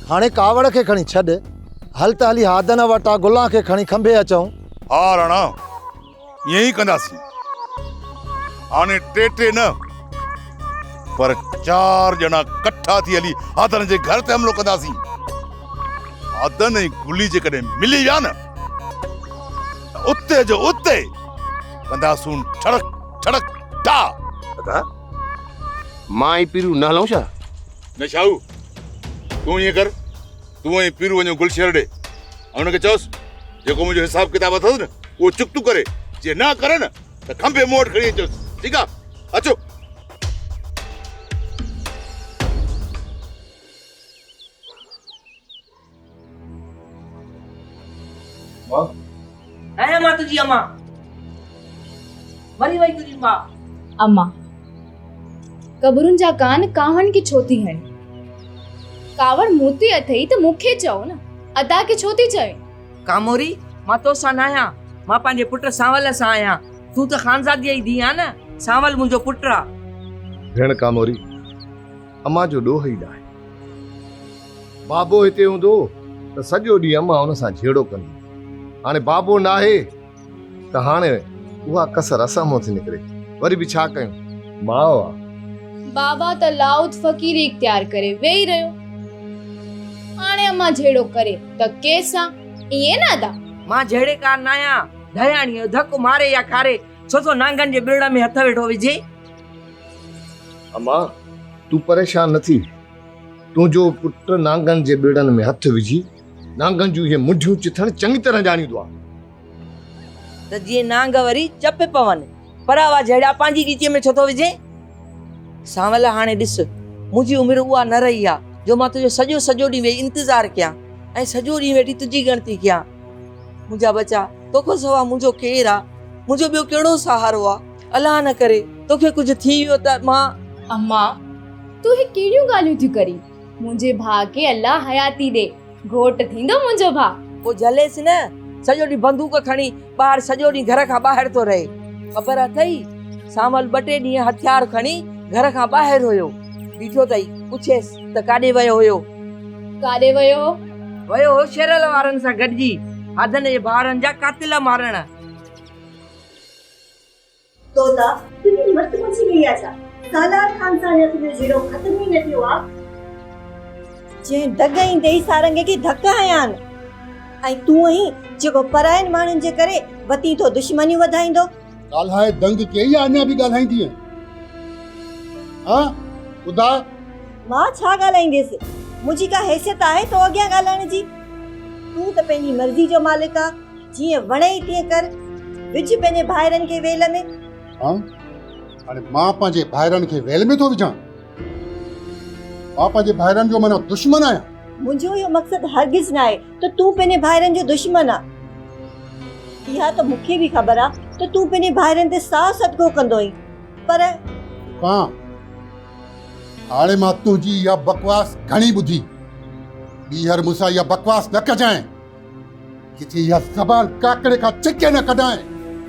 हाणे कावड़ खे खणी छॾ, हल त हली हादन वटां गुलां खे खणी खंभे अचूं। हा राणा, ईअं ई कंदासीं। हाणे टे न पर 4 ॼणा कट्ठा थी हली हादन जे घर ते हमलो कंदासीं। हादन ऐं गुली जेकॾहिं मिली विया न, उते जो उते कंदासूं ठड़क ठड़क टा। दादा मां ई पीरू न हलूं छा? न शाहू, तूं ईअं कर, तूं ऐं पीरू वञो गुलशहर ॾे ऐं हुनखे चयोसि जेको मुंहिंजो हिसाब किताब अथसि न उहो चुकतू करे। जे न करे न त खंभे मूं वटि खणी अचोसि। ठीकु आहे, अचो। आया मां तुझी अम्मा, वरी वई तुझी मां। अम्मा कबरुन जा कान कावण की छोती है। कावड़ मूती अथई त मूंखे चओ न, अदा के छोती चए। कामोरी, मां तो सां न आहियां, मां पंहिंजे पुट सांवल सां आहियां। तूं त खानज़ादीअ जी धीउ आहे न, सांवल मुंहिंजो पुट आहे। भेण कामोरी, अम्मा जो ॾोह ई आहे। बाबो हिते हूंदो त सॼो ॾींहुं अम्मा हुन सां झेड़ो कंदी। हाणे बाबो न आहे त हाणे उहा कसर असां मूं थी निकिरे। वरी बि छा कयूं, माउ आहे। बाबा त लाउद फ़कीरी इख्तियार करे वेही रहियो। हाणे अम्मा झेड़ो करे त केसां? इएं न अदा। मां झेड़े कार न आहियां, धयाणीअ धक मारे या खारे छो तो नांगन जे बिरड़ में हथ वेठो विझे। अम्मा तूं परेशान न थी। तुंहिंजो पुट नांगन जे बिड़नि में हथ विझी नांगन जूं इहे मुंडियूं चिथण चङी तरह ॼाणींदो आहे। त जीअं नांग वरी चप पवनि, पर वा झेड़ा पंहिंजी रीतीअ में छो थो विझे। सांवल हाणे ॾिस, मुंहिंजी उमिरि उहा न रही आहे जो मां तुंहिंजो सॼो ॾींहुं वेही इंतज़ारु कयां ऐं सॼो ॾींहुं वेठी तुंहिंजी ॻणती कयां। मुंहिंजा बचा, तोखां सवाइ मुंहिंजो केरु आहे? मुंहिंजो ॿियो कहिड़ो सहारो आहे? अलाह न करे तोखे कुझु थी वियो त मां। अम्मा तूं ही कहिड़ियूं ॻाल्हियूं थी करी? मुंहिंजे भाउ खे अल्लाह हयाती ॾे, घोट थींदो मुंहिंजो भाउ। पोइ झलेसि न, सॼो ॾींहुं बंदूक खणी ॿाहिरि सॼो ॾींहुं घर खां ॿाहिरि थो रहे। ख़बर अथई, सांवल 2-3 ॾींहं हथियार खणी घर खां ॿाहिरि हुयो, बीठो अथई। पुछेसि त काॾे वियो हुयो? काॾे वियो? वियो हो शेरल वारनि सां गॾिजी हादन जे भाउरनि जा कातिल मारण। तोता तुंहिंजी मत मची वई आहे छा? सालार खान सां या तुंहिंजो झेड़ो ख़तम ई न थियो आहे। जंहिं दग ईंदे ई सारंगे खे धक आयान, ऐं तूं ही जेको परायन माण्हुनि जे करे वती तो दुश्मनियूं वधाईंदो। ॻाल्हाए दंग कई आहे, अञा बि ॻाल्हाईंदी आहे? हा ॿुधा, मां छा ॻाल्हाईंदसि? मुंहिंजी का हैसियत आहे तो अॻियां ॻाल्हाइण जी? तूं त पंहिंजी मर्ज़ी जो मालिक आहे, जीअं वणे तीअं कर। विझ पंहिंजे भाइरनि खे वेल में। हा हाणे मां पंहिंजे भाइरनि खे वेल में थो विझां? मां पंहिंजे भाइरनि जो माना दुश्मन आहियां? मुंहिंजो इहो मक़सदु हरगिज़ न आहे त तूं पंहिंजे भाइरनि जो दुश्मन आहे। इहा त मूंखे बि ख़बर आहे त तूं पंहिंजे भाइरनि ते साह सदको कंदो आहीं, पर कां हाणे मां तुंहिंजी इहा बकवास घणी ॿुधी। ॿीहर मूंसां इहा बकवास न कजांइ। किथे इहा ज़बान काकड़े खां चिके न कढाए।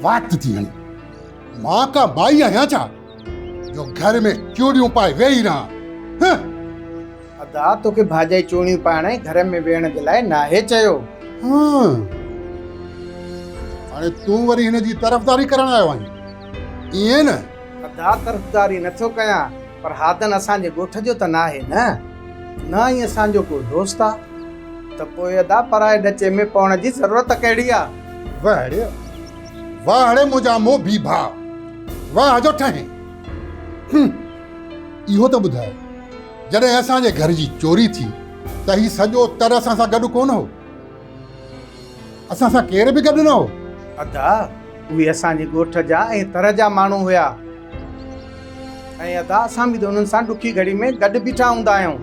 वक़्तु थी हणी। मां का माई आहियां छा जो घर में चूड़ियूं पाए वेही रहां? अदा तोखे भाॼाई चूड़ियूं पाइण घर में वेहण जे लाइ नाहे चयो। हाणे तूं वरी हिन जी तरफ़दारी करण आयो आहीं? ईअं न? अदा तरफ़दारी नथो कयां, पर हादन असांजे ॻोठ जो त नाहे न ई असांजो को दोस्त आहे। त पोइ अदा पराए ढचे में पवण जी ज़रूरत कहिड़ी आहे? वाह मुंहिंजा मोभी भाउ, वाह जो ठहे। इहो त ॿुधाए, जॾहिं असांजे घर जी चोरी थी त ही सॼो तर असां सां गॾु कोन हो? असां सां केर बि गॾु न हो? अदा उहे असांजे ॻोठ जा ऐं तर जा माण्हू हुया, ऐं अदा असां बि त उन्हनि सां ॾुखी घड़ी में गॾु बीठा हूंदा आहियूं।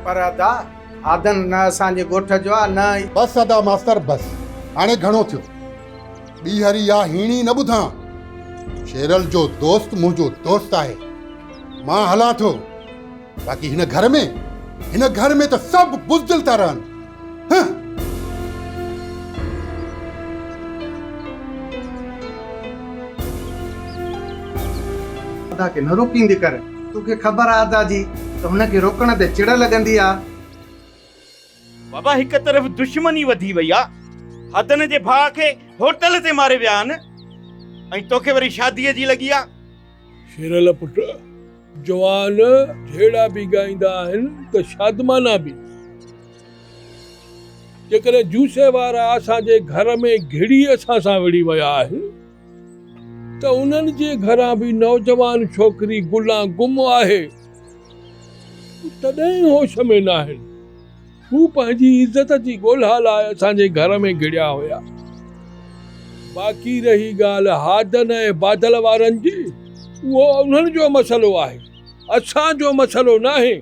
पर अदा आदन न असांजे ॻोठ जो आहे न। बस अदा मास्तर बस, हाणे घणो थियो। ॿीहर इहा हीणी न ॿुधां। शेरल जो दोस्त मुंहिंजो दोस्त आहे। मां हलां थो, बाक़ी हिन घर में त सभु बुज़दिल था रहनि। अदा खे न रोकींदी कर। तोखे ख़बर आहे अदा जी त हुनखे रोकण ते चिड़ लॻंदी आहे। बाबा हिक तरफ़ दुश्मनी वधी वई आहे। हदन जे भाउ खे होटल ते मारे विया आहिनि ऐं तोखे वरी शादीअ जी लॻी आहे। शेरल पुट, जवान जहिड़ा बि ॻाईंदा आहिनि त शादमाना बि। जेकॾहिं जूसे वारा असांजे घर में घिड़ी असां सां विड़ी विया आहिनि त उन्हनि जे घरां बि नौजवान छोकिरी गुलां गुम आहे, तॾहिं होश में न आहिनि। हू पंहिंजी इज़त जी ॻोल्हा लाइ असांजे घर में घिड़िया हुया। बाक़ी रही ॻाल्हि हादन ऐं बादल वारनि जी, उहो उन्हनि जो मसइलो आहे, असांजो मसइलो न आहे।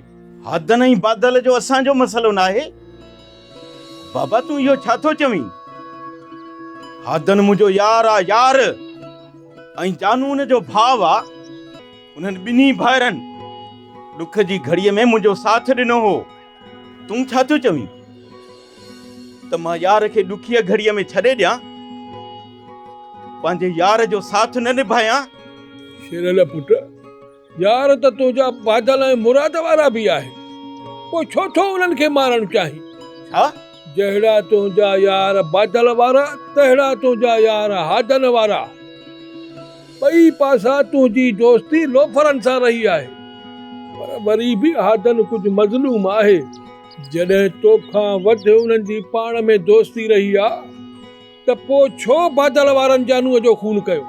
हादन ऐं बादल जो असांजो मसइलो न आहे? बाबा तूं इहो छा थो चवीं? हादन मुंहिंजो यार आहे, यार, ऐं जानू उन जो भाउ आहे। उन्हनि ॿिन्ही भाइरनि ॾुख जी घड़ीअ में मुंहिंजो साथ ॾिनो हो। तूं छा थो चवीं त मां यार खे ॾुखीअ घड़ीअ में छॾे ॾियां, पंहिंजे यार जो साथ न निभायां? शेरल पुट, यार त तुंहिंजा बादल ऐं मुराद वारा बि आहे, पोइ छो थो उन्हनि खे मारणु चाहीं? छा? जहिड़ा तुंहिंजा यार बादल वारा, तहिड़ा तुंहिंजा यार हादन वारा। ॿई पासा तुंहिंजी दोस्ती लोफरनि सां रही आहे, पर वरी बि हादन कुझु मज़लूम आहे। जॾहिं तोखां वधि उन्हनि जी पाण में दोस्ती रही आहे त पोइ छो बादल वारनि जानूअ जो खून कयो?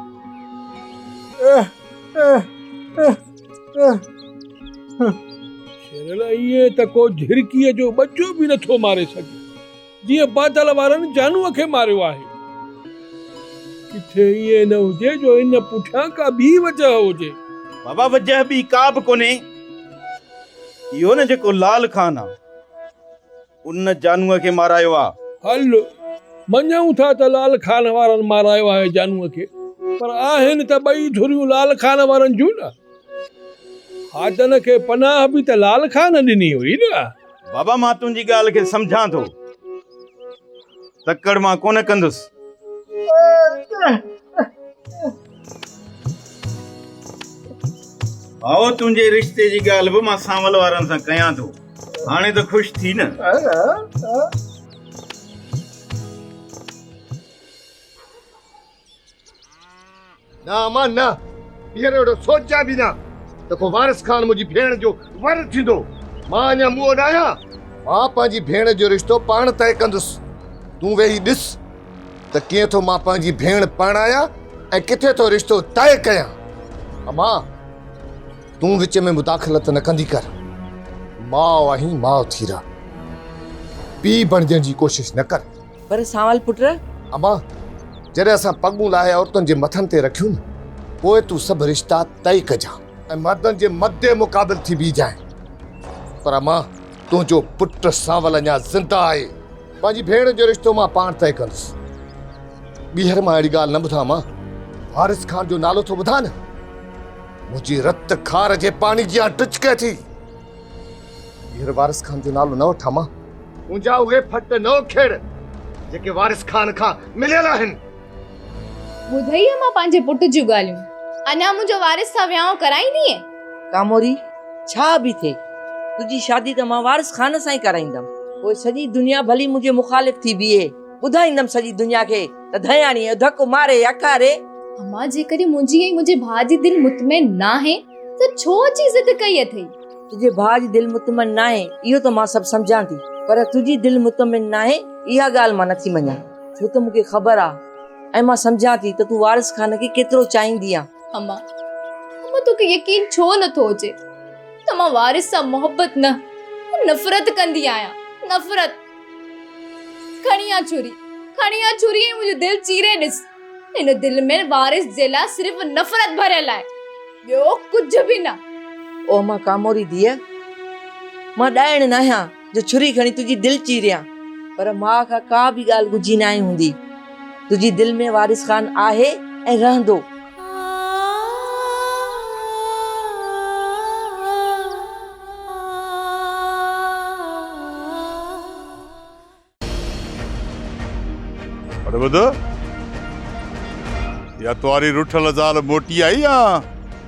शेरल, ईअं त को झिरकीअ जो बच्चो बि नथो मारे सघे जीअं बादल वारनि जानूअ खे मारियो आहे। किथे ईअं न हुजे जो इन पुठियां का ॿी वजह हुजे? बाबा वजह बि का बि कोन्हे। इहो न जेको लाल खान आहे, उन जानूअ खे मारायो आहे। हल मञूं था त लाल खान वारनि मारायो आहे जानूअ खे, पर आहिनि त ॿई धुरियूं लाल खान वारनि जूं न। हादन खे पनाह बि त लाल खान ॾिनी हुई न। बाबा मां तुंहिंजी ॻाल्हि खे सम्झां थो, तकड़ मां कोन कंदुसि। आओ तुंहिंजे रिश्ते जी ॻाल्हि बि मां सांवल वारनि सां कयां थो। हाणे त ख़ुशि थी न? ना अमा न, हींअर अहिड़ो सोचा बि न त को वारिस खान मुंहिंजी भेण जो वर थींदो। मां अञा मुंहुं न आहियां। मां पंहिंजी भेण जो रिश्तो पाण तय कंदुसि। तूं वेही ॾिस त कीअं थो मां पंहिंजी भेण परणायां ऐं किथे थो रिश्तो तय कयां। अमा, तूं विच में मुदाख़लत न कंदी कर। माउ आहीं, माउ थी रह, पीउ बणजण जी कोशिश न कर। पर सांवल पुट, अमा, जॾहिं असां पॻूं लाहे औरतुनि जे मथनि ते रखियूं न, पोइ तूं सभु रिश्ता तय कजां ऐं मर्दनि जे मदे मुक़ाबिल थी बीजांइ। पर अमा, तुंहिंजो पुटु सांवल अञा ज़िंदा आहे। पंहिंजी भेण जो रिश्तो मां पाण तय कंदुसि। ॿीहर मां अहिड़ी ॻाल्हि न ॿुधां। मां वारिस खान जो नालो थो ॿुधां न, मुंहिंजी रत खार जे पाणी जी टुचके थी। ॿीहर वारिस खान जो नालो न वठां। मां मुंहिंजा उहे फट न खेड़ जेके वारिस खान खां मिलियल आहिनि। ॿुधई मां पंहिंजे पुट जूं ॻाल्हियूं। अञा मुंहिंजो वारिस सां वियांह कराईंदीअ? कामोरी, छा बि थिए, तुंहिंजी शादी त मां वारिस खान सां ई कराईंदमि। पोइ सॼी दुनिया भली मुंहिंजे मुखालिफ़ थी बीहे, ॿुधाईंदमि सॼी दुनिया खे त धयाणी धक मारे अकारे। अम्मा, जेकॾहिं मुंहिंजी ऐं मुंहिंजे भाउ जी दिलि मुतमइन न आहे त छो अची ज़िद कई अथई? तुंहिंजे भाउ जी दिलि मुतमइन न आहे इहो त मां सभु सम्झां थी, पर तुंहिंजी दिलि मुतमइन न आहे इहा ॻाल्हि मां नथी मञां। छो त मूंखे ख़बर आहे ऐं मां सम्झां थी त तूं वारिस खान खे केतिरो चाहींदी आहे। अम्मा, तोखे यकीन छो नथो अचे त मां वारिस सां मोहबत न, नफ़रत कंदी आहियां। नफ़रत। खणी आ छुरी ऐं मुंहिंजो दिलि चीरे ॾिस। हिन दिलि में वारिस जे लाइ सिर्फ़ नफ़रत भरियल आहे, ॿियो कुझु बि न। ओ मां कामोरी धीअ, मां ॾाइण न आहियां जो छुरी खणी तुंहिंजी दिलि चीरियां, पर मां खां का बि ॻाल्हि गुझी न आई हूंदी। तुंहिंजी दिलि में वारिस खान आहे ऐं रहंदो। अरे ॿुध, या तुम्हारी रुठल ज़ाल मोटी आई या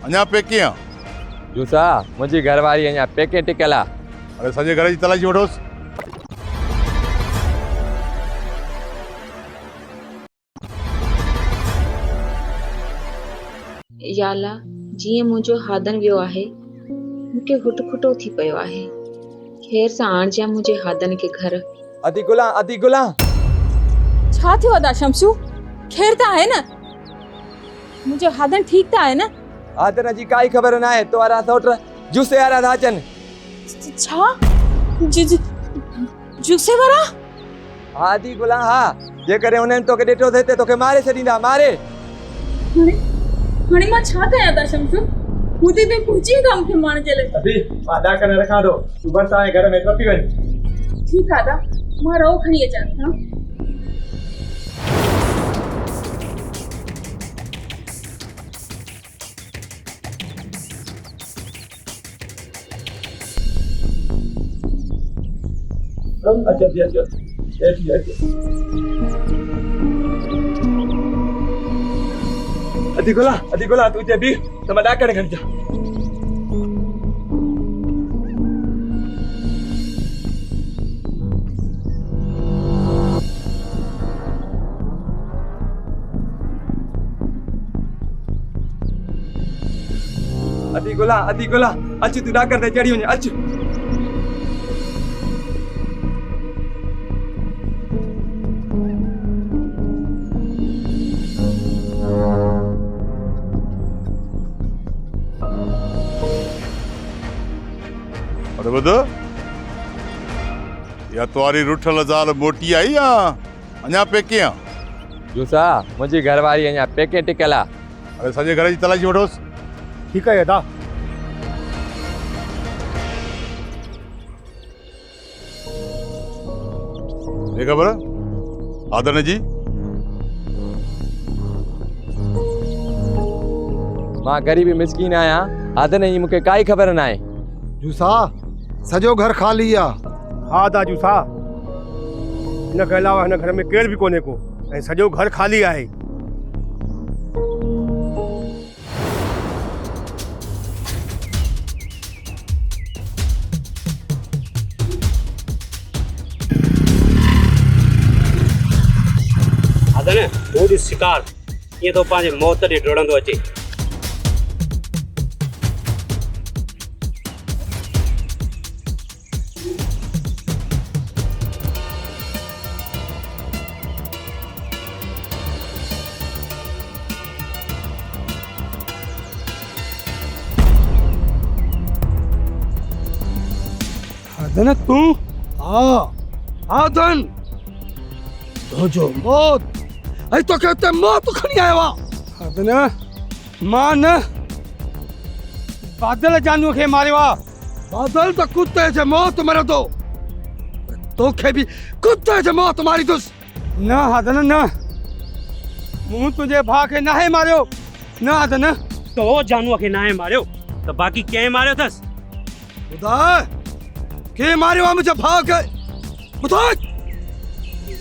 अञा पेके आ? जूसा, मुंहिंजी घरवारी अञा पेके टिकल आहे। अरे सॼे घर जी तलाशी वठोसि। या अल्लाह, जीअं मुंहिंजो हादन वियो आहे मूंखे हुटखुटो थी पियो आहे। खैर सां आणिजां मुंहिंजे हादन खे घर। अदी गुला छा थियो अदा शमशू? खैर त आहे न? मुंहिंजो हादन ठीक त आहे न? हादन जी काई ख़बर न आहे। तोरा सौट जूसे वारा था अचनि। छा जूसे वारा? हा अदी गुला हा, जेकॾहिं उन्हनि तोखे ॾिठो थिए त तोखे मारे छॾींदा। मारे हाणे मां छा कयां था शमशू? हुते ते पहुची विया मूंखे मारण जे लाइ। अदी वादा करे रखां थो, तूं बस ताईं घर में टपी वञ। ठीक आहे मां रहो खणी अचां थी। हाँ अदी गुला तू हिते बीह त मां ॾाकण खणी अचां। अदी गुला अच, तूं ॾाकण ते चढ़ी वञ। अच अरे ॿुध, या तुम्हारी रुठल ज़ाल मोटी आई या अञा पेके आ? जूसा मुंहिंजी घरवारी अञा पेके टिकल आहे। अरे सॼे घर जी तलाशी वठोसि। ठीकु आहे अदा। हे ख़बर हादन जी? मां ग़रीबी मिसकीन आहियां, हादन जी मूंखे काई ख़बर न आहे। जूसा सॼो घर ख़ाली आहे। हा दा जूसा, हिन खां अलावा हिन घर में केर बि कोन्हे को, ऐं सॼो घर ख़ाली आहे। हादन तूं ॾिस शिकार कीअं तो पंहिंजे मौत ॾे डोड़ंदो अचे। हादन तूं? हाँ हादन, तुझो मौत ऐं तोखे हुते मौत खणी आयो आहे। हादन मां न बादल जानू खे मारियो आहे। बादल त कुत्ते जे मौत मरंदो, तोखे बि कुत्ते जे मौत मारींदुसि। न हादन न, मूं तुंहिंजे भाउ खे नाहे मारियो। न हादन, तो जानूअ खे नाहे मारियो त बाक़ी कंहिं मारियो अथसि? ॿुधाए के मारियो आहे मुंहिंजे भाउ खे? ॿुधाए।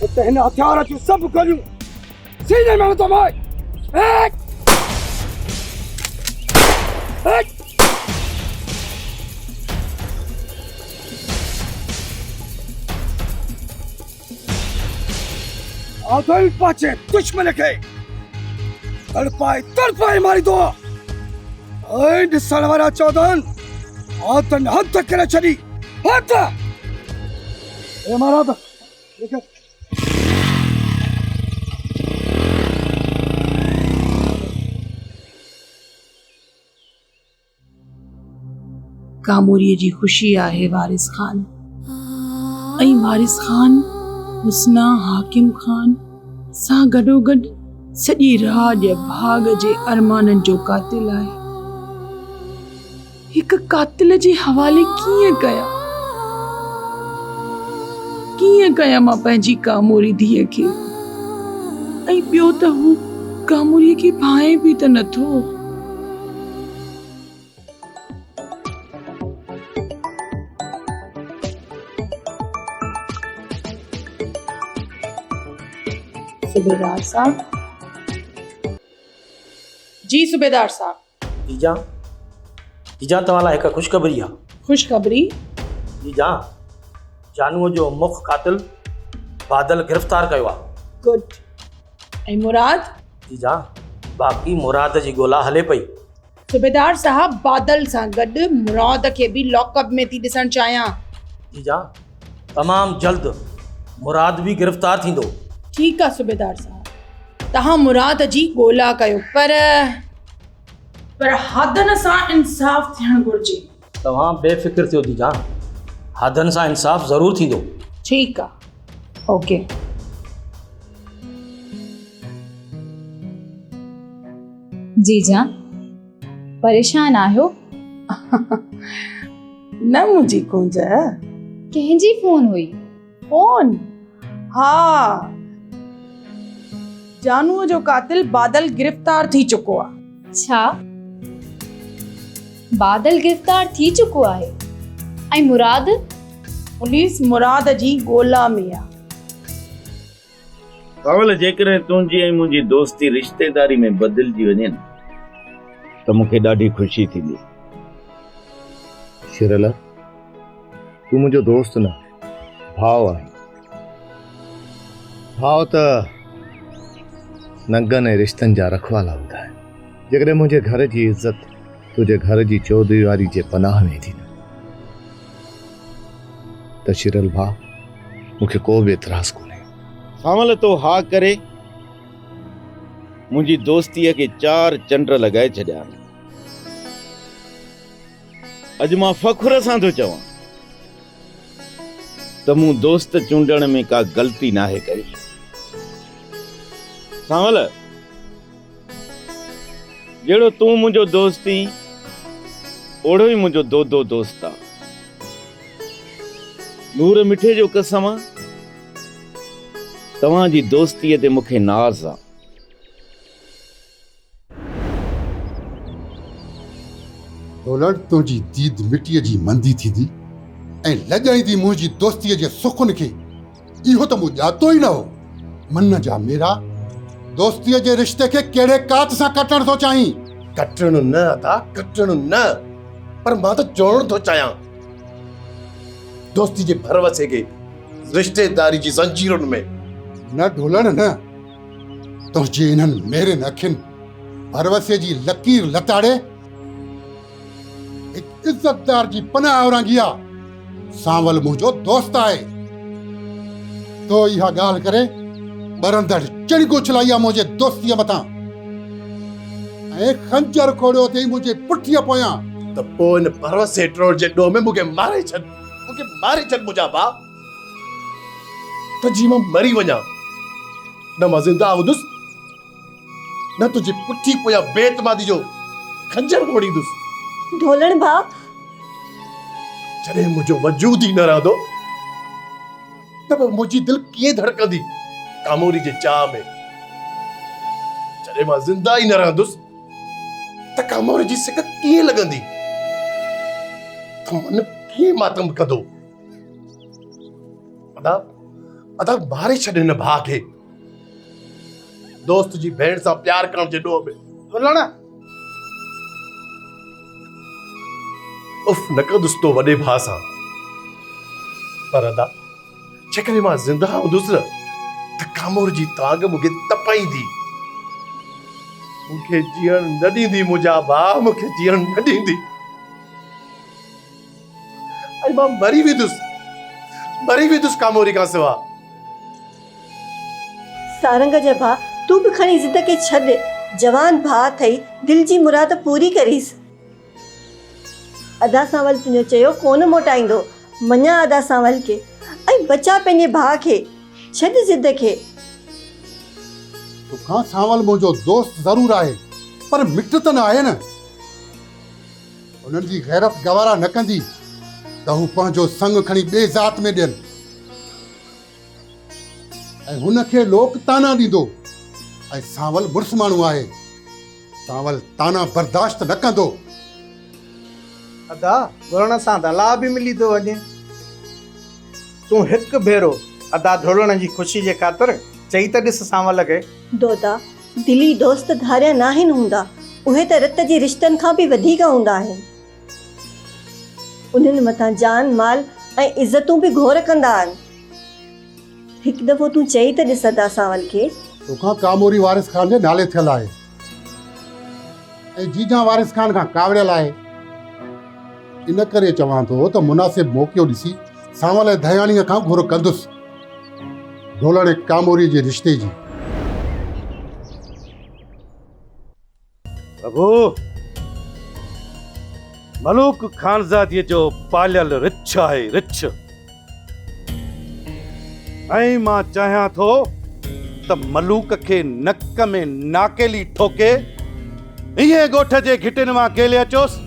हुते हिन हथियार जूं सभु गोलियूं सीने में विधो मां। आदल पाचे दुश्मन खे तड़पाए मारी दो। ऐं ॾिसण वारा चौधन हाथन हथ करे छॾी। हथ ए महाराज देख कामोरीअ जी ख़ुशी आहे वारिस खान, ऐं वारिस खान हुस्ना हाकिम खान सां गॾोगॾु सॼी राज भाग जे अरमाननि जो कातिल आहे। हिकु कातिल जे हवाले कीअं कयां मां पंहिंजी कामोरी धीअ खे? ऐं ॿियो त हू कामोरीअ खे भाए बि त नथो। सूबेदार साहब जी, सूबेदार साहब। जीजा तव्हां लाइ हिकु ख़ुशख़बरी आहे। ख़ुशख़बरी? जीजा जानूअ जो मुख कातिल बादल गिरफ़्तार कयो आहे। गुड। ऐं मुराद? जीजा बाक़ी मुराद जी ॻोल्हा हले पई। सूबेदार साहब बादल सां गॾु मुराद खे बि लॉकअप में थी ॾिसणु चाहियां। जीजा तमामु जल्द मुराद बि गिरफ़्तार थींदो। ठीकु आहे सूबेदार साहब, तव्हां मुराद जी ॻोल्हा कयो, पर हादन सां इंसाफ़ थियणु घुरिजे। तव्हां बेफ़िक्र थियो जीजा, हादन सां इंसाफ़ ज़रूरु थींदो। ठीकु आहे, ओके। जीजा परेशान आहियो? न मुंहिंजी कुंज, कंहिंजी फोन हुई? फोन? हा, जानूअ जो कातिल बादल गिरफ़्तार थी चुको आहे। छा बादल गिरफ़्तार थी चुको आहे? ऐं मुराद? पुलिस मुराद जी ॻोल्हा में आहे। सावल जेकॾहिं तुंहिंजी ऐं मुंहिंजी दोस्ती रिश्तेदारी में बदिलजी वञे न त मूंखे ॾाढी ख़ुशी थींदी। शिरला, तूं मुंहिंजो दोस्त न, भाउ आहे। भाउ त नंगनि ऐं रिश्तनि जा रखवाला हूंदा आहिनि। जेकॾहिं मुंहिंजे घर जी इज़त तुंहिंजे घर जी चौधरीवारी जे पनाह में थी न त शिरल भाउ, मूंखे को बि एतिराज़ कोन्हे। सावल तो हा करे मुंहिंजी दोस्तीअ खे 4 चंड लॻाए छॾिया। अॼु मां फ़ख्र सां थो चवां त मूं दोस्त चूंडण में का ग़लती नाहे कई। सावल, जहिड़ो तूं मुंहिंजो दोस्ती ओड़ो ई मुंहिंजो दो दोस्त आहे। नूर मिठे जो कसम आहे, तव्हांजी दोस्तीअ ते मूंखे नाज़ आहे। डोलर तुंहिंजी दीद मिटीअ जी मंदी थींदी ऐं लॼाईंदी मुंहिंजी दोस्तीअ जे सुखुन खे। इहो त मूं ॼातो ई न हो। मन जा मेरा दोस्तीअ जे रिश्ते खे कहिड़े कात सां कटण थो चाहीं? कटण न अदा, कटण न, पर मां त जोड़ण थो चाहियां। दोस्ती जे भरवसे खे रिश्तेदारी जी ज़ंजीरुनि में। न ढोलण न, तुंहिंजे इन्हनि मेरे अखियुनि भरवसे जी लकीर लताड़े हिकु इज़तदार जी पनाह औरंगी आहे। सावल मुंहिंजो दोस्त आहे। तो इहा ॻाल्हि करे बरंदड़ चिणगो चलाई आहे मुंहिंजे दोस्तीअ मथां ऐं खंजर खोड़ियो अथई मुंहिंजे पुठीअ पोयां। त पोइ इन भरवसे ट्रोल जे ॾोह में मूंखे मारे छॾ, मूंखे मारे छॾ मुंहिंजा भाउ। त जी मां मरी वञा, न मां ज़िंदा हुंदुसि, न तुंहिंजी पुठी पोयां बेतमादी जो खंजर खोड़ींदुसि। ढोलण भाउ, जॾहिं मुंहिंजो वजूद ई न रहंदो त पोइ मुंहिंजी दिलि कीअं धड़कंदी कामोरी जे चाह में। जॾहिं मां ज़िंदा ई न रहंदुसि त कामोरी जी सिक कीअं लॻंदी, त मन कीअं मातम कंदो। अदा मारे छॾ हिन भाउ खे, दोस्त जी भेण सां प्यार करण जे ॾोह में। ढोलण, उफ न कंदुसि तो वॾे भाउ सां, पर अदा जेकॾहिं मां ज़िंदा हुंदुसि न त कामोर जी तांग मूंखे तपाईंदी, मूंखे जीअण न ॾींदी। मुंहिंजा भाउ मूंखे जीअण न ॾींदी ऐं मां मरी वेंदुसि कामोरी खां सिवा। सारंग जे भाउ, तूं बि खणी ज़िंदगी छॾ। जवान भाउ अथई, दिलि जी मुराद पूरी करीसि। अदा सावल तुंहिंजो चयो कोन मोटाईंदो। मञा अदा सावल खे ऐं बचा पंहिंजे भाउ खे। छॾ ज़िद खे। तोखां सावल मुंहिंजो दोस्त ज़रूर आहे, पर मिट त न आहे न। उन्हनि जी गैरत गवारा न कंदी त हू पंहिंजो संग खणी ॿिए ज़ात में ॾियनि ऐं हुनखे लोक ताना ॾींदो। ऐं सावल मुड़ुसु माण्हू आहे, सावल ताना बर्दाश्त न कंदो। अदा ढोलण सां दला बि मिली थो वञे। तूं हिकु भेरो अदा ढोलण जी ख़ुशी जे ख़ातिर चई त ॾिस सावल खे। दोता, दिली दोस्त धारिया न आहिनि हूंदा, उहे त रत जे रिश्तनि खां बि वधीक हूंदा आहिनि। उन्हनि मथां जान माल ऐं इज़तूं बि घोर कंदा आहिनि। हिकु दफ़ो तूं चई त ॾिस अदा सावल खे। तोखां कामोरी वारिस खान जे नाले थियल आहे। ऐं जीजा वारिस खान खां कावड़ियल आहे। इन करे चवां थो त मुनासिब मौक़ो ॾिसी सांवल दयाणीअ खां घुर कंदुसि ढोलण कामोरी जे रिश्ते जी। प्रभु मलूक खानज़ादीअ जो पालियल रिछ आहे रिछ। ऐं मां चाहियां थो त मलूक खे नक में नाकेली ठोके इहे ॻोठ जे घिटिन मां केले अचोसि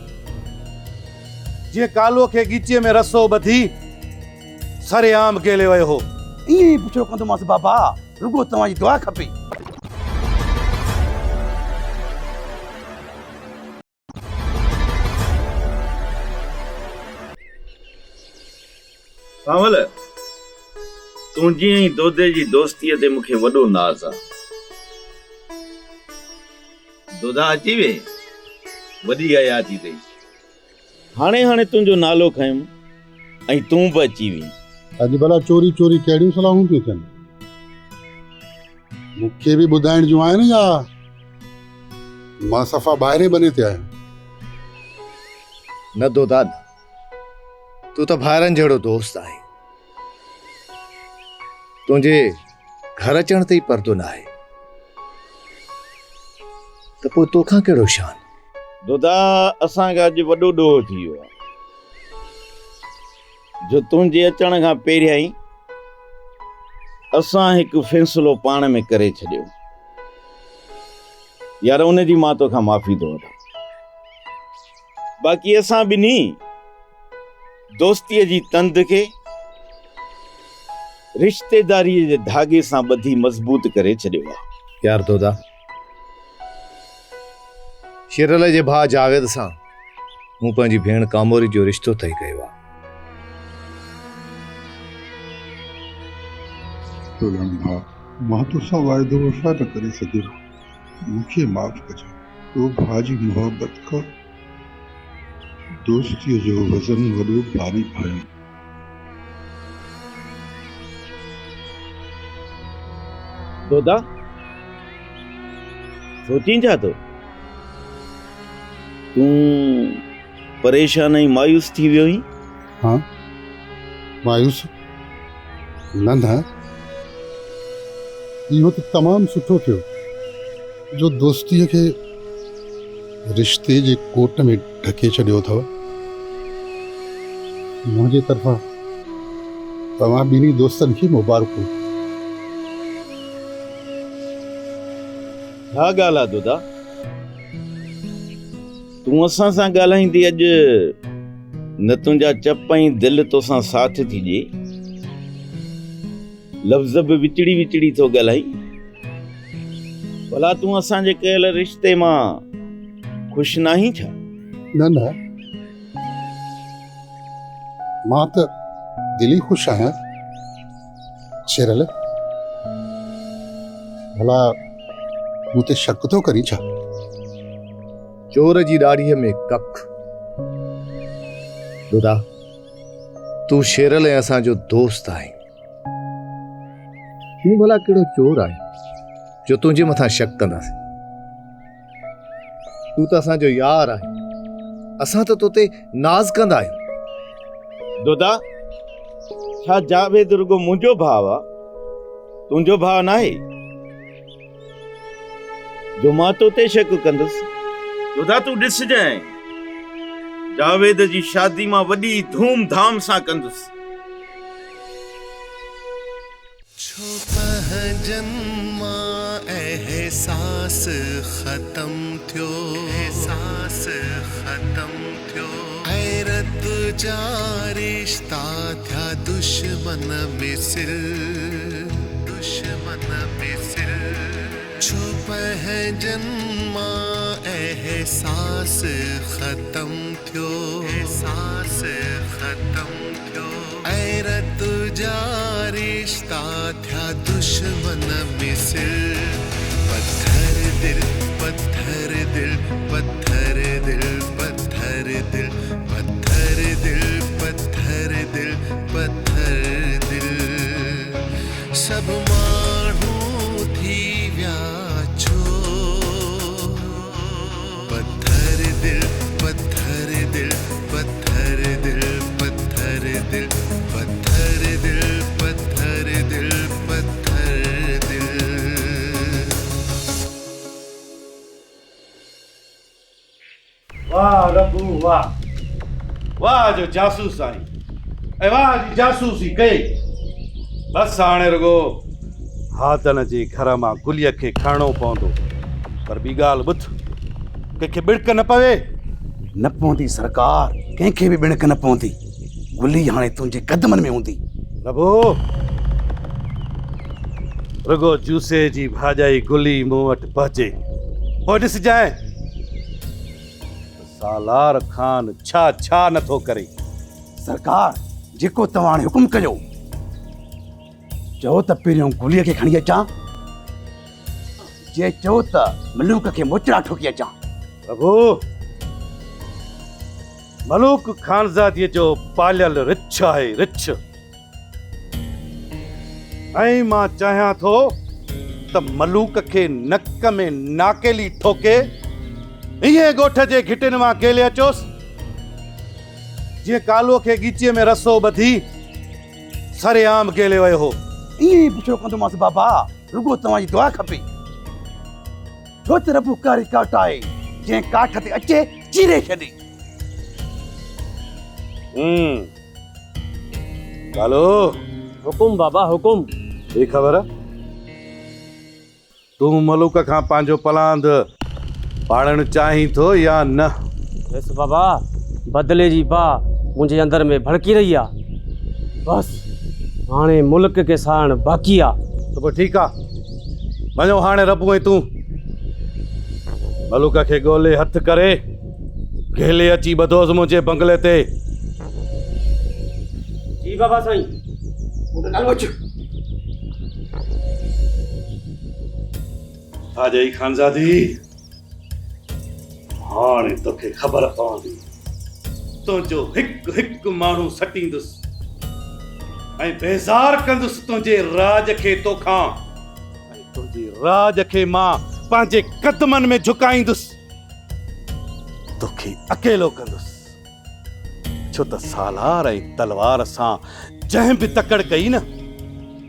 जीअं कालूअ खे गीचीअ में रसो ॿधी सरेआम गेले वियो हो। ईअं ई पुछो कंदोमांसि बाबा, रुगो तव्हांजी दुआ खपे। सांवल, तुंहिंजी ऐं दोदे जी दोस्तीअ ते मूंखे वॾो नाज़ आहे। दोदा अची वे, वॾी हयाती अथई। हाणे हाणे तुंहिंजो नालो खयुमि ऐं तूं बि अची वी। अॼु भला चोरी चोरी कहिड़ियूं सलाहूं थियूं थियनि? मूंखे बि ॿुधाइण जूं आहिनि या मां सफ़ा ॿाहिरे बने ते आहियां? न दोदा, तूं त ॿाहिरनि जहिड़ो दोस्त आहे। तुंहिंजे घर अचण ते ई परदो न आहे त पोइ तोखां कहिड़ो शान? दोदा, असांखे अॼु वॾो ॾोह थी वियो आहे जो तुंहिंजे अचण खां पहिरियां ई असां हिकु फ़ैसिलो पाण में करे छॾियो। यार, उन जी मां तोखां माफ़ी थो वठां। बाक़ी असां ॿिन्ही दोस्तीअ जी तंद खे रिश्तेदारीअ जे धागे सां ॿधी मज़बूत करे छॾियो आहे। यार दोदा, शेरल जे भाउ जावेद सां मूं पंहिंजी भेण कामोरी जो रिश्तो तय कयो आहे। भाउ, मां तोसां वाइदो वफ़ा न करे सघियो। मूंखे माफ़ कजो। तो भाउ जी मोहबत खां दोस्तीअ जो वज़न वॾो भारी भयो। दोदा, सोची छा थो? तूं परेशान ऐं मायूस थी वियो आहीं? हाँ, मायूस न, इहो त तमामु सुठो थियो जो दोस्तीअ खे रिश्ते जे कोट में ढके छॾियो अथव। मुंहिंजे तरफ़ां तव्हां ॿिन्ही दोस्तनि खे मुबारकूं। छा ॻाल्हि आहे दोदा? तूं असां सां ॻाल्हाईंदी अॼु न तुंहिंजा चप ऐं दिलि तोसां साथ थी ॾिए, लफ़्ज़ बि विचड़ी विचड़ी थो ॻाल्हाई। भला तूं असांजे कयल रिश्ते मां ख़ुशि न आहीं छा? न, मां त दिली ख़ुशि आहियां। शेरल, भला मूं ते शक थो करी छा? चोर जी ॾाढ़ीअ में कख। दोदा, तूं शेरल ऐं असांजो दोस्त आहीं। तूं भला कहिड़ो चोर आहीं जो तुंहिंजे मथां शक कंदासीं? तूं त असांजो यार आहीं। असां त तोते नाज़ कंदा आहियूं। दोदा, छा जावेद रुगो मुंहिंजो भाउ आहे, तुंहिंजो भाउ न आहे जो मां तोते शक कंदुसि? दोदा, तूं ॾिसजांइ, जावेद जी शादी मां वॾी धूम धाम सां कंदुसि। एहसास खत्म थियो, एहसास खत्म थियो। गैरत जा रिश्ता थिया दुश्मन मिसिल, दुश्मन मिसिल। छुप है जन्मा एहसास खत्म थियो, एहसास खत्म थियो। गैरत जा रिश्ता थिया दुश्मन मिसिल। पत्थर दिल, पत्थर दिल, पत्थर दिल, पत्थर दिल, पत्थर दिल, पत्थर दिल, पत्थर दिल। सब माण्हू थी विया छो? दिल पत्थर दिल पत्थर दिल पत्थर दिल। वाह रब्बू वाह, वाह जो जासूस आई ऐं वाह जी जासूसी कई। बस हाणे रुगो हादन जे घर मां गुलिया खे खणणो पवंदो। पर ॿी ॻाल्हि ॿुध, कंहिंखे बिड़क न पवे। न पवंदी सरकार, कंहिंखे बि बिणक न पवंदी। गुली हाणे तुंहिंजे कदमनि में हूंदी। प्रभु रुगो जूसे जी भाॼाई गुली मूं वटि पहुचे, पोइ ॾिसजांइ सालार खान छा छा नथो करे। सरकार जेको तव्हां हाणे हुकुम कयो, चओ त पहिरियों गुलीअ खे खणी अचां, जे चओ त मलूक खे मोचड़ा ठोकी अचां। प्रभु मलूक खानज़ादीअ जो पालियल रिछ आहे, रिछ। ऐं मां चाहियां थो त मलूक खे नक में नाकेली ठोके इहे ॻोठ जे घिटिन मां केले अचोसि, जीअं कालूअ खे गीचीअ में रसो ॿधी सरेआम गेले वियो हो। ईअं ई पुछो कंदोमांसि बाबा, रुगो तव्हांजी दुआ खपे। छो त रब कारी काट आहे, जंहिं काठ ते अचे चीरे छॾे। कालो हुकुम बाबा हुकुम। ये ख़बर तूं मलूक खां पंहिंजो पलांद पाड़ण चाहीं थो या न? बस बाबा, बदले जी बाह मुंहिंजे अंदर में भड़की रही आहे। बस हाणे मुल्क खे साण बाक़ी आहे। त पोइ ठीकु आहे, वञो हाणे रबू ऐं तूं मलूक खे ॻोल्हे हथ करे घेले अची ॿधोसि मुंहिंजे बंगले ते। जी बाबा साईं। भाॼाई खानज़ादी, हाणे तोखे ख़बर पवंदी, तुंहिंजो हिकु हिकु माण्हू सटींदुसि ऐं बेज़ार कंदुसि तुंहिंजे राज खे तोखां, ऐं तुंहिंजे राज खे मां पंहिंजे कदमनि में झुकाईंदुसि, तोखे अकेलो कंदुसि। छो त सालार ऐं तलवार सां जंहिं बि तकड़ कई न,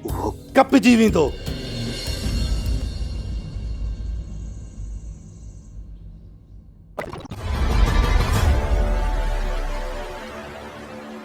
उहो कपजी वेंदो।